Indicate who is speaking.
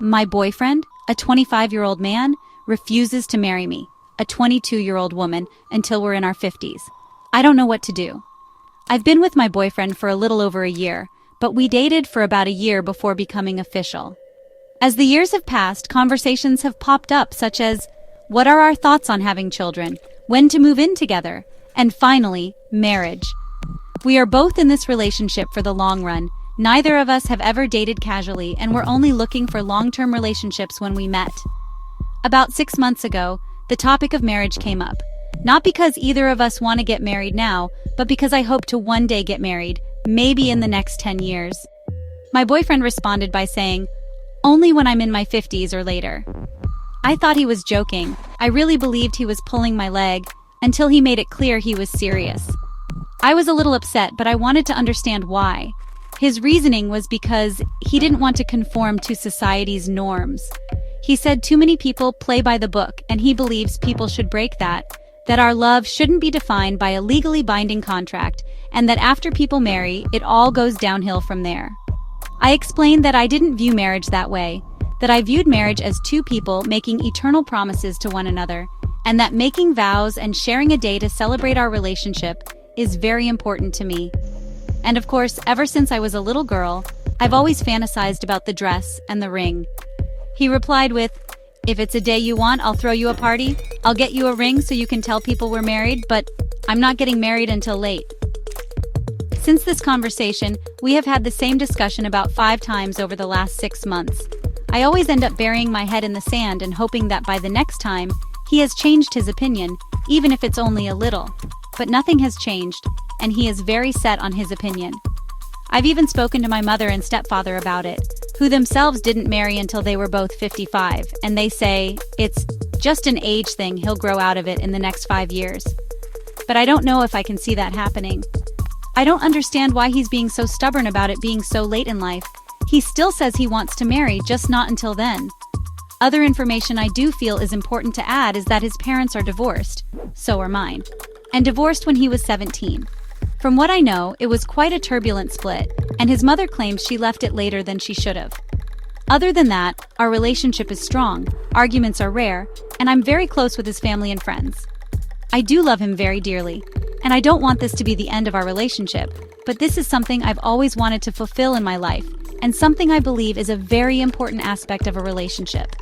Speaker 1: My boyfriend, a 25-year-old man, refuses to marry me, a 22-year-old woman, until we're in our 50s. I don't know what to do. I've been with my boyfriend for a little over a year, but we dated for about a year before becoming official. As the years have passed, conversations have popped up such as, what are our thoughts on having children, when to move in together, and finally, marriage. We are both in this relationship for the long run. Neither of us have ever dated casually, and we're only looking for long-term relationships when we met. About 6 months ago, the topic of marriage came up. Not because either of us want to get married now, but because I hope to one day get married, maybe in the next 10 years. My boyfriend responded by saying, only when I'm in my 50s or later. I thought he was joking. I really believed he was pulling my leg, until he made it clear he was serious. I was a little upset, but I wanted to understand why. His reasoning was because he didn't want to conform to society's norms. He said too many people play by the book, and he believes people should break that our love shouldn't be defined by a legally binding contract, and that after people marry, it all goes downhill from there. I explained that I didn't view marriage that way, that I viewed marriage as two people making eternal promises to one another, and that making vows and sharing a day to celebrate our relationship is very important to me. And of course, ever since I was a little girl, I've always fantasized about the dress and the ring. He replied with, if it's a day you want, I'll throw you a party. I'll get you a ring so you can tell people we're married, but I'm not getting married until late. Since this conversation, we have had the same discussion about 5 times over the last 6 months. I always end up burying my head in the sand and hoping that by the next time, he has changed his opinion, even if it's only a little. But nothing has changed, and he is very set on his opinion. I've even spoken to my mother and stepfather about it, who themselves didn't marry until they were both 55, and they say, it's just an age thing, he'll grow out of it in the next 5 years. But I don't know if I can see that happening. I don't understand why he's being so stubborn about it being so late in life. He still says he wants to marry, just not until then. Other information I do feel is important to add is that his parents are divorced, so are mine, and divorced when he was 17. From what I know, it was quite a turbulent split, and his mother claims she left it later than she should have. Other than that, our relationship is strong, arguments are rare, and I'm very close with his family and friends. I do love him very dearly, and I don't want this to be the end of our relationship, but this is something I've always wanted to fulfill in my life, and something I believe is a very important aspect of a relationship.